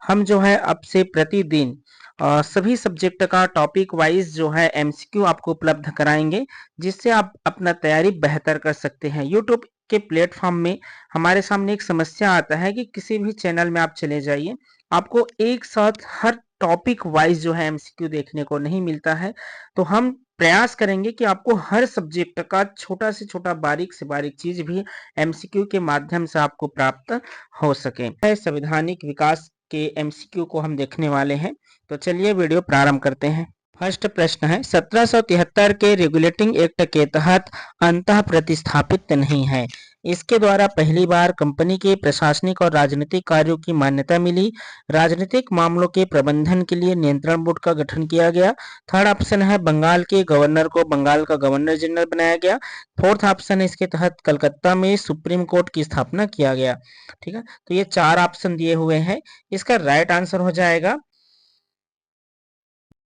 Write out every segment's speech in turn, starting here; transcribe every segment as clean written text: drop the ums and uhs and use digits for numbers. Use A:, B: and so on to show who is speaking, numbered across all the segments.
A: हम जो है अब से प्रतिदिन सभी सब्जेक्ट का टॉपिक वाइज जो है एमसीक्यू आपको उपलब्ध कराएंगे, जिससे आप अपना तैयारी बेहतर कर सकते हैं। यूट्यूब के प्लेटफॉर्म में हमारे सामने एक समस्या आता है कि किसी भी चैनल में आप चले जाइए, आपको एक साथ हर टॉपिक वाइज जो है एमसीक्यू देखने को नहीं मिलता है। तो हम प्रयास करेंगे कि आपको हर सब्जेक्ट का छोटा से छोटा, बारीक से बारीक चीज भी एमसीक्यू के माध्यम से आपको प्राप्त हो सके। संवैधानिक विकास के एमसीक्यू को हम देखने वाले हैं, तो चलिए वीडियो प्रारंभ करते हैं। फर्स्ट प्रश्न है, 1773 के रेगुलेटिंग एक्ट के तहत अंतः प्रतिस्थापित नहीं है। इसके द्वारा पहली बार कंपनी के प्रशासनिक और राजनीतिक कार्यों की मान्यता मिली। राजनीतिक मामलों के प्रबंधन के लिए नियंत्रण बोर्ड का गठन किया गया। थर्ड ऑप्शन है, बंगाल के गवर्नर को बंगाल का गवर्नर जनरल बनाया गया। फोर्थ ऑप्शन है, इसके तहत कलकत्ता में सुप्रीम कोर्ट की स्थापना किया गया। ठीक है, तो ये चार ऑप्शन दिए हुए हैं। इसका राइट आंसर हो जाएगा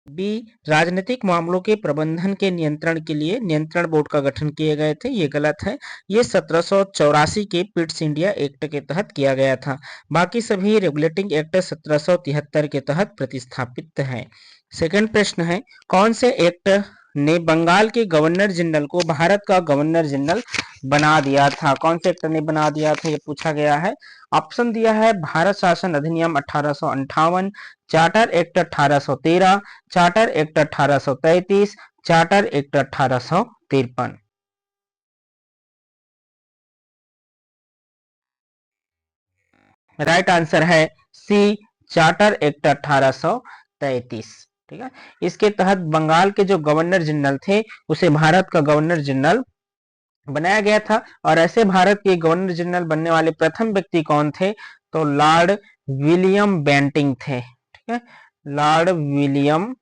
A: बी, राजनीतिक मामलों के प्रबंधन के नियंत्रण के लिए नियंत्रण बोर्ड का गठन किए गए थे। ये गलत है, ये 1784 के पिट्स इंडिया एक्ट के तहत किया गया था। बाकी सभी रेगुलेटिंग एक्ट 1773 के तहत प्रतिस्थापित है। सेकंड प्रश्न है, कौन से एक्ट ने बंगाल के गवर्नर जनरल को भारत का गवर्नर जनरल बना दिया था? कौन से एक्ट ने बना दिया था, ये पूछा गया है। ऑप्शन दिया है, भारत शासन अधिनियम 1858, charter act 1813, charter act 1833, charter act 1853। Right answer है सी, चार्टर एक्ट 1833। ठीक है, इसके तहत बंगाल के जो गवर्नर जनरल थे उसे भारत का गवर्नर जनरल बनाया गया था। और ऐसे भारत के गवर्नर जनरल बनने वाले प्रथम व्यक्ति कौन थे? तो लॉर्ड विलियम बेंटिंक थे। ठीक है, लॉर्ड विलियम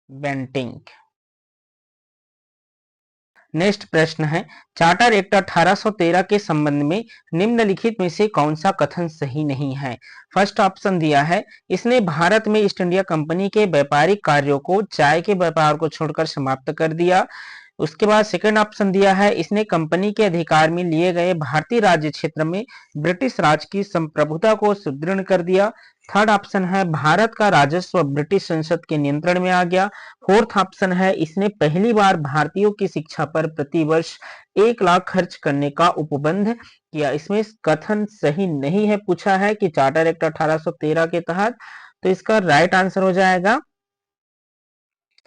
A: बेंटिंक। नेक्स्ट प्रश्न है, चार्टर एक्ट 1813 के संबंध में निम्नलिखित में से कौन सा कथन सही नहीं है? फर्स्ट ऑप्शन दिया है, इसने भारत में ईस्ट इंडिया कंपनी के व्यापारिक कार्यों को चाय के व्यापार को छोड़कर समाप्त कर दिया। उसके बाद सेकंड ऑप्शन दिया है, इसने कंपनी के अधिकार में लिए गए भारतीय राज्य क्षेत्र में ब्रिटिश राज की संप्रभुता को सुदृढ़ कर दिया। थर्ड ऑप्शन है, भारत का राजस्व ब्रिटिश संसद के नियंत्रण में आ गया। फोर्थ ऑप्शन है, इसने पहली बार भारतीयों की शिक्षा पर प्रति वर्ष 1 लाख खर्च करने का उपबंध किया। इसमें कथन सही नहीं है, पूछा है कि चार्टर एक्ट 1813 के तहत। तो इसका राइट आंसर हो जाएगा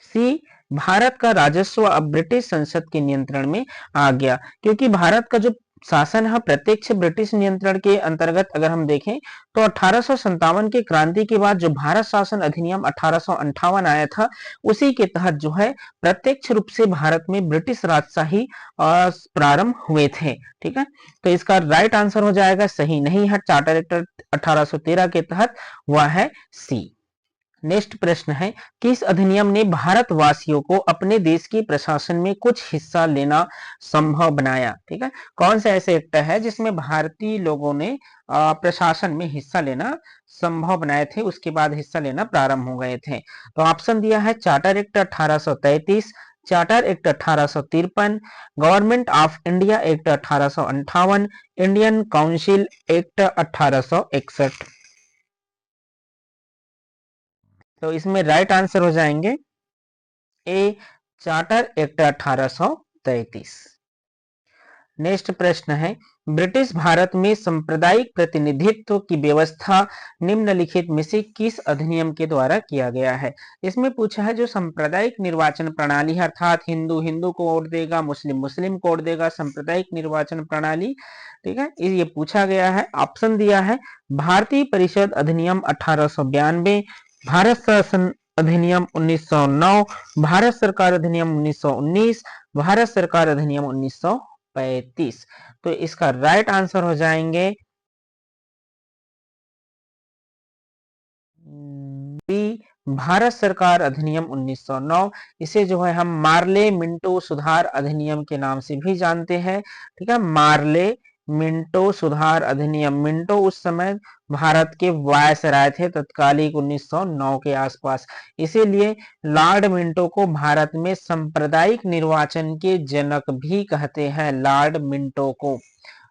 A: सी, भारत का राजस्व अब ब्रिटिश संसद के नियंत्रण में आ गया। क्योंकि भारत का जो शासन है प्रत्यक्ष ब्रिटिश नियंत्रण के अंतर्गत अगर हम देखें तो 1857 के क्रांति के बाद जो भारत शासन अधिनियम 1858 आया था, उसी के तहत जो है प्रत्यक्ष रूप से भारत में ब्रिटिश राजशाही प्रारंभ हुए थे। ठीक है, तो इसका राइट आंसर हो जाएगा, सही नहीं है चार्टर एक्ट 1813 के तहत, वह है सी। नेक्स्ट प्रश्न है, किस अधिनियम ने भारतवासियों को अपने देश की प्रशासन में कुछ हिस्सा लेना संभव बनाया? ठीक है, कौन सा ऐसे एक्ट है जिसमें भारतीय लोगों ने प्रशासन में हिस्सा लेना संभव बनाए थे, उसके बाद हिस्सा लेना प्रारंभ हो गए थे? तो ऑप्शन दिया है, charter act 1833, charter act 1853, government of India act 1858, Indian council act 1861। तो इसमें राइट आंसर हो जाएंगे ए, चार्टर एक्ट 1833। नेक्स्ट प्रश्न है, ब्रिटिश भारत में सांप्रदायिक प्रतिनिधित्व की व्यवस्था निम्नलिखित में से किस अधिनियम के द्वारा किया गया है? इसमें पूछा है जो सांप्रदायिक निर्वाचन प्रणाली है, अर्थात हिंदू हिंदू को वोट देगा, मुस्लिम मुस्लिम को वोट देगा, सांप्रदायिक निर्वाचन प्रणाली। ठीक है, ये पूछा गया है। ऑप्शन दिया है, भारतीय परिषद अधिनियम 1892, भारत शासन अधिनियम 1909, भारत सरकार अधिनियम 1919, भारत सरकार अधिनियम 1935। तो इसका राइट आंसर हो जाएंगे बी, भारत सरकार अधिनियम 1909। इसे जो है हम मार्ले मिंटो सुधार अधिनियम के नाम से भी जानते हैं। ठीक है, मार्ले मिंटो सुधार अधिनियम। मिंटो उस समय भारत के वायसराय थे तत्कालिक 1909 के आसपास, इसीलिए लॉर्ड मिंटो को भारत में सांप्रदायिक निर्वाचन के जनक भी कहते हैं, लॉर्ड मिंटो को।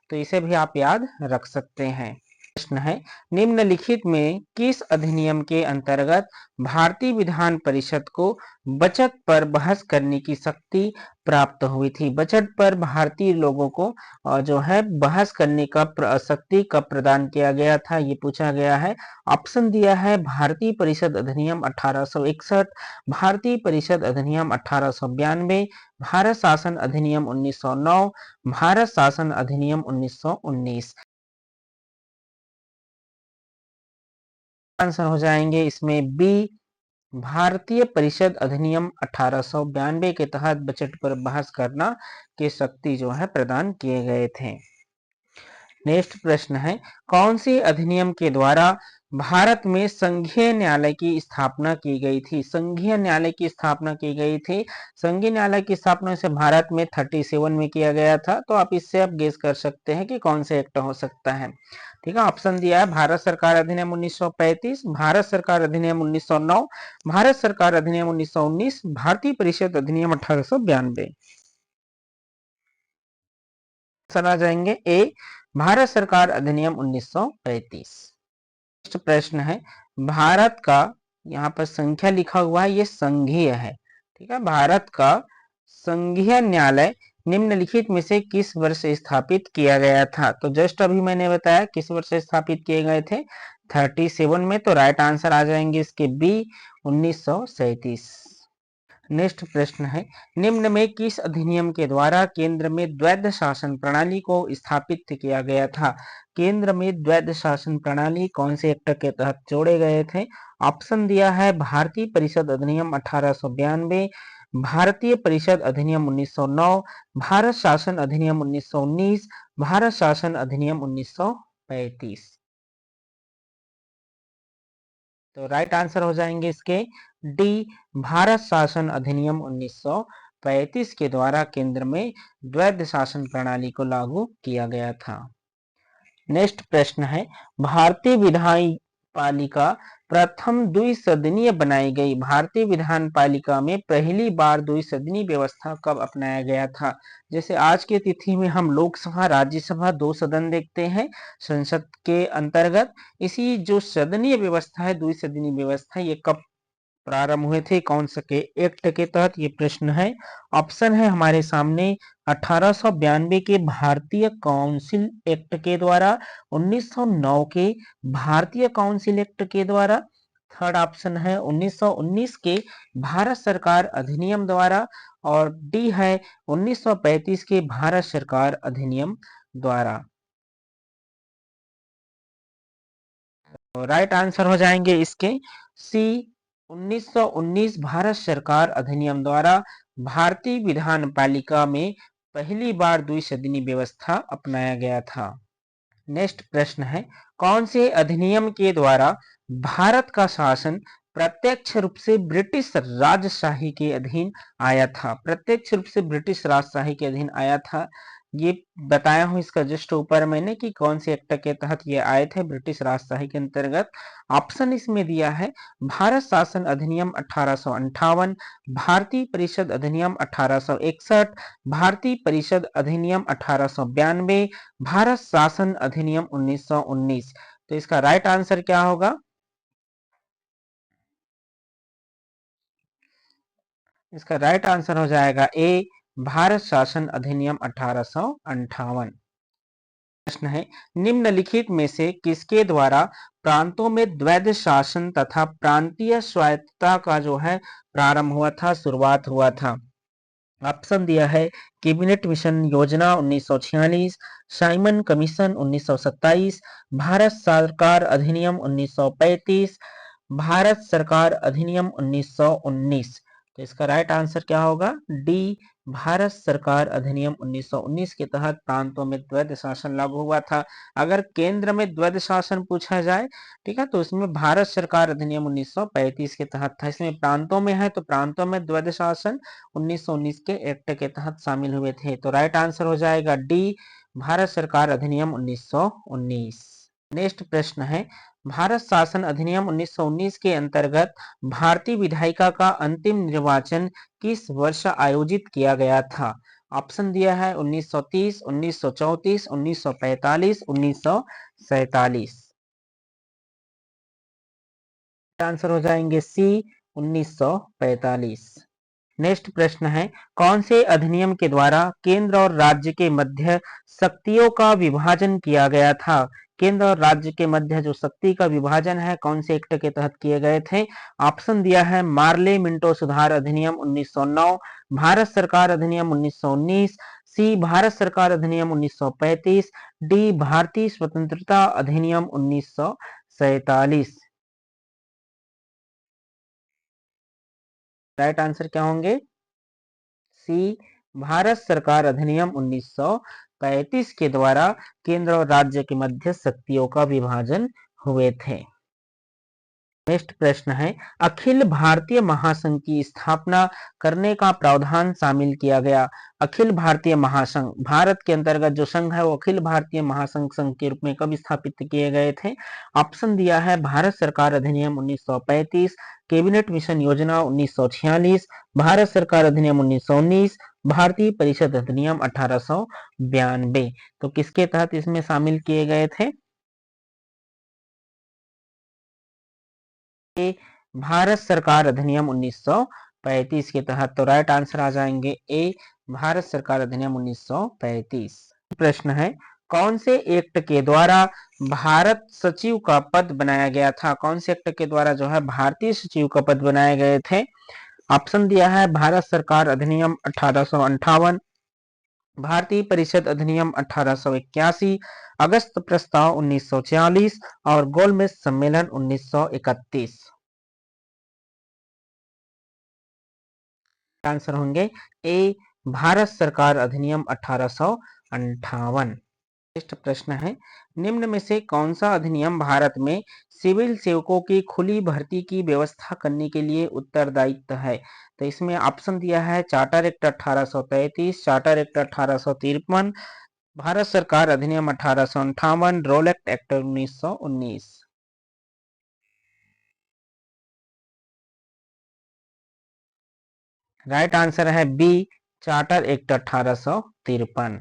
A: तो इसे भी आप याद रख सकते हैं। प्रश्न है, निम्नलिखित में किस अधिनियम के अंतर्गत भारतीय विधान परिषद को बजट पर बहस करने की शक्ति प्राप्त हुई थी? बजट पर भारतीय लोगों को जो है बहस करने का शक्ति कब प्रदान किया गया था, ये पूछा गया है। ऑप्शन दिया है भारतीय परिषद अधिनियम 1861, भारतीय परिषद अधिनियम 1892, भारत शासन अधिनियम 1909, भारत शासन अधिनियम 1919। आंसर हो जाएंगे इसमें बी, भारतीय परिषद अधिनियम 1892 के तहत बजट पर बहस करना की शक्ति जो है प्रदान किए गए थे। नेक्स्ट प्रश्न है, कौन से अधिनियम के द्वारा भारत में संघीय न्यायालय की स्थापना की गई थी? संघीय न्यायालय की स्थापना की गई थी। संघीय न्यायालय की स्थापना से भारत में 37 में किया गया था। तो आप इससे आप गेस कर सकते हैं कि कौन से एक्ट हो सकता है। ठीक है, ऑप्शन दिया है भारत सरकार अधिनियम 1935, भारत सरकार अधिनियम 1909, भारत सरकार अधिनियम 1919, भारतीय परिषद अधिनियम 1892। आ जाएंगे ए, भारत सरकार अधिनियम 1935। प्रश्न है, भारत का यहाँ पर संख्या लिखा हुआ है, ये संघीय है। ठीक है, भारत का संघीय न्यायालय निम्नलिखित में से किस वर्ष स्थापित किया गया था? तो जस्ट अभी मैंने बताया किस वर्ष स्थापित किए गए थे, 37 में। तो राइट आंसर आ जाएंगे इसके बी, 1937। नेक्स्ट प्रश्न है, निम्न में किस अधिनियम के द्वारा केंद्र में द्वैध शासन प्रणाली को स्थापित किया गया था? केंद्र में द्वैध शासन प्रणाली कौन से एक्ट के तहत जोड़े गए थे? ऑप्शन दिया है भारतीय परिषद अधिनियम 1892, भारतीय परिषद अधिनियम 1909, भारत शासन अधिनियम 1919, भारत शासन अधिनियम 1935। तो राइट आंसर हो जाएंगे इसके डी, भारत शासन अधिनियम 1935 के द्वारा केंद्र में द्वैध शासन प्रणाली को लागू किया गया था। नेक्स्ट प्रश्न है, भारतीय विधान पालिका प्रथम द्विसदनीय बनाई गई। भारतीय विधान पालिका में पहली बार द्विसदनीय व्यवस्था कब अपनाया गया था? जैसे आज के तिथि में हम लोकसभा राज्यसभा दो सदन देखते हैं संसद के अंतर्गत, इसी जो सदनीय व्यवस्था है द्विसदनीय व्यवस्था, ये कब प्रारंभ हुए थे, कौन सा के एक्ट के तहत? ये प्रश्न है। ऑप्शन है हमारे सामने 1892 के भारतीय काउंसिल एक्ट के द्वारा, 1909 के भारतीय काउंसिल एक्ट के द्वारा, थर्ड ऑप्शन है 1919 के भारत सरकार अधिनियम द्वारा, और डी है 1935 के भारत सरकार अधिनियम द्वारा। तो राइट आंसर हो जाएंगे इसके सी, 1919 भारत सरकार अधिनियम द्वारा भारतीय विधान पालिका में पहली बार द्विसदनीय व्यवस्था अपनाया गया था। नेक्स्ट प्रश्न है, कौन से अधिनियम के द्वारा भारत का शासन प्रत्यक्ष रूप से ब्रिटिश राजशाही के अधीन आया था? प्रत्यक्ष रूप से ब्रिटिश राजशाही के अधीन आया था, ये बताया हूं इसका जस्ट ऊपर मैंने कि कौन से एक्ट के तहत ये आए थे ब्रिटिश राजशाही के अंतर्गत। ऑप्शन इसमें दिया है भारत शासन अधिनियम 1858, भारतीय परिषद अधिनियम 1861, भारतीय परिषद अधिनियम 1892, भारत शासन अधिनियम 1919। तो इसका राइट आंसर क्या होगा? इसका राइट आंसर हो जाएगा ए, भारत शासन अधिनियम 1858। प्रश्न है, निम्नलिखित में से किसके द्वारा प्रांतों में द्वैध शासन तथा प्रांतीय स्वायत्तता का जो है प्रारंभ हुआ था, शुरुआत हुआ था? ऑप्शन दिया है कैबिनेट मिशन योजना 1946, साइमन कमीशन 1927, भारत सरकार अधिनियम 1935, भारत सरकार अधिनियम 1919। तो इसका राइट आंसर क्या होगा? डी, भारत सरकार अधिनियम 1919 के तहत प्रांतों में द्वैध शासन लागू हुआ था। अगर केंद्र में द्वैध शासन पूछा जाए, ठीक है, तो इसमें भारत सरकार अधिनियम 1935 के तहत था। इसमें प्रांतों में है तो प्रांतों में द्वैध शासन 1919 के एक्ट के तहत शामिल हुए थे। तो राइट आंसर हो जाएगा डी, भारत सरकार अधिनियम 1919। नेक्स्ट प्रश्न है, भारत शासन अधिनियम 1919 के अंतर्गत भारतीय विधायिका का अंतिम निर्वाचन किस वर्ष आयोजित किया गया था? ऑप्शन दिया है 1930, 1934, 1945, 1947। आंसर हो जाएंगे सी 1945। नेक्स्ट प्रश्न है, कौन से अधिनियम के द्वारा केंद्र और राज्य के मध्य शक्तियों का विभाजन किया गया था? केंद्र और राज्य के मध्य जो शक्ति का विभाजन है कौन से एक्ट के तहत किए गए थे? ऑप्शन दिया है मार्ले मिंटो सुधार अधिनियम 1909, भारत सरकार अधिनियम 1919, सी भारत सरकार अधिनियम 1935, डी भारतीय स्वतंत्रता अधिनियम 1947। राइट आंसर क्या होंगे? सी भारत सरकार अधिनियम 1935 के द्वारा केंद्र और राज्य के मध्य शक्तियों का विभाजन हुए थे। नेक्स्ट प्रश्न है, अखिल भारतीय महासंघ की स्थापना करने का प्रावधान शामिल किया गया। अखिल भारतीय महासंघ, भारत के अंतर्गत जो संघ है वो अखिल भारतीय महासंघ संघ के रूप में कब स्थापित किए गए थे? ऑप्शन दिया है भारत सरकार अधिनियम 1935, कैबिनेट मिशन योजना 1946, भारत सरकार अधिनियम 1919, भारतीय परिषद अधिनियम 1892। तो किसके तहत इसमें शामिल किए गए थे? भारत सरकार अधिनियम 1935 के तहत। तो राइट आंसर आ जाएंगे ए भारत सरकार अधिनियम 1935। प्रश्न है, कौन से एक्ट के द्वारा भारत सचिव का पद बनाया गया था? कौन से एक्ट के द्वारा जो है भारतीय सचिव का पद बनाए गए थे? ऑप्शन दिया है भारत सरकार अधिनियम 1858, भारतीय परिषद अधिनियम 1881, अगस्त प्रस्ताव 1940 और गोलमेज सम्मेलन 1931। आंसर होंगे ए भारत सरकार अधिनियम 1858। नेक्स्ट प्रश्न है, निम्न में से कौन सा अधिनियम भारत में सिविल सेवकों की खुली भर्ती की व्यवस्था करने के लिए उत्तरदायित्व है? तो इसमें ऑप्शन दिया है charter act 1833, charter act 1853, Bharat सरकार अधिनियम 1858, रोल एक्ट 1919। राइट आंसर है बी चार्टर एक्ट 1853।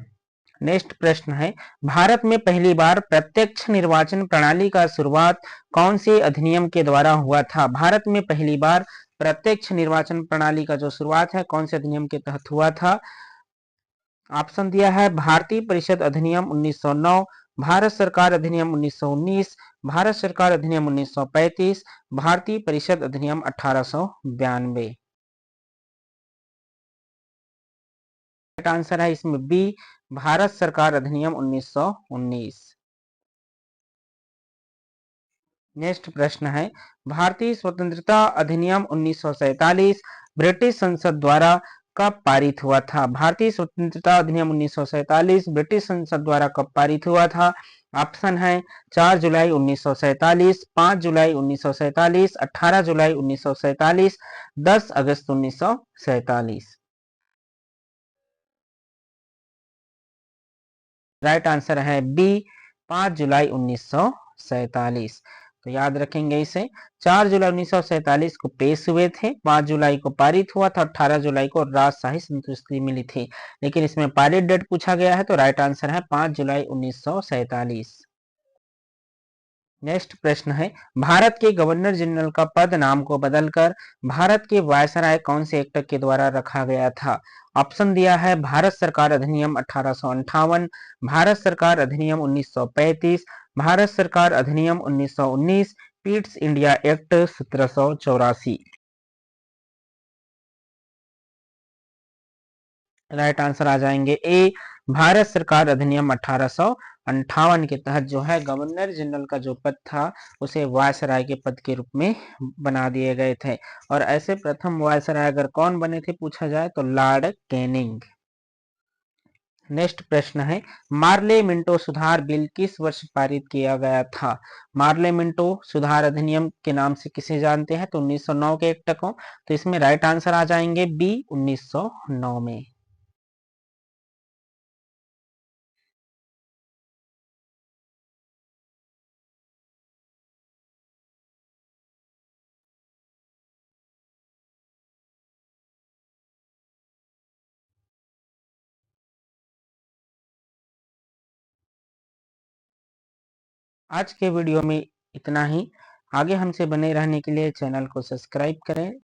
A: नेक्स्ट प्रश्न है, भारत में पहली बार प्रत्यक्ष निर्वाचन प्रणाली का शुरुआत कौन से अधिनियम के द्वारा हुआ था? भारत में पहली बार प्रत्यक्ष निर्वाचन प्रणाली का जो शुरुआत है कौन से अधिनियम के तहत हुआ था? ऑप्शन दिया है भारतीय परिषद अधिनियम 1909, भारत सरकार अधिनियम 1919, भारत सरकार अधिनियम 1935, भारतीय परिषद अधिनियम 1892। राइट आंसर है इसमें बी भारत सरकार अधिनियम 1919। नेक्स्ट प्रश्न है, भारतीय स्वतंत्रता अधिनियम 1947 ब्रिटिश संसद द्वारा कब पारित हुआ था? भारतीय स्वतंत्रता अधिनियम 1947 ब्रिटिश संसद द्वारा कब पारित हुआ था? ऑप्शन है 4 जुलाई 1947, 5 जुलाई 1947, 18 जुलाई 1947, 10 अगस्त 1947। राइट आंसर है बी 5 जुलाई 1947। तो याद रखेंगे इसे, 4 जुलाई 1947 को पेश हुए थे, 5 जुलाई को पारित हुआ था, 18 जुलाई को राजशाही संतुष्टि मिली थी। लेकिन इसमें पारित डेट पूछा गया है तो राइट आंसर है 5 जुलाई 1947। नेक्स्ट प्रश्न है, भारत के गवर्नर जनरल का पद नाम को बदलकर भारत के वायसराय कौन से एक्ट के द्वारा रखा गया था? ऑप्शन दिया है भारत सरकार अधिनियम 1858, भारत सरकार अधिनियम 1935, भारत सरकार अधिनियम 1919, Pitt's India act 1784। Right answer आ जाएंगे ए भारत सरकार अधिनियम 1858 के तहत जो है गवर्नर जनरल का जो पद था उसे वायसराय के पद के रूप में बना दिए गए थे। और ऐसे प्रथम वायसराय अगर कौन बने थे पूछा जाए तो लॉर्ड कैनिंग। नेक्स्ट प्रश्न है, मार्ले मिंटो सुधार बिल किस वर्ष पारित किया गया था? मार्ले मिंटो सुधार अधिनियम के नाम से किसे जानते हैं? तो 1909 के एक्ट को। तो इसमें राइट आंसर आ जाएंगे बी 1909 में। आज के वीडियो में इतना ही। आगे हमसे बने रहने के लिए चैनल को सब्सक्राइब करें।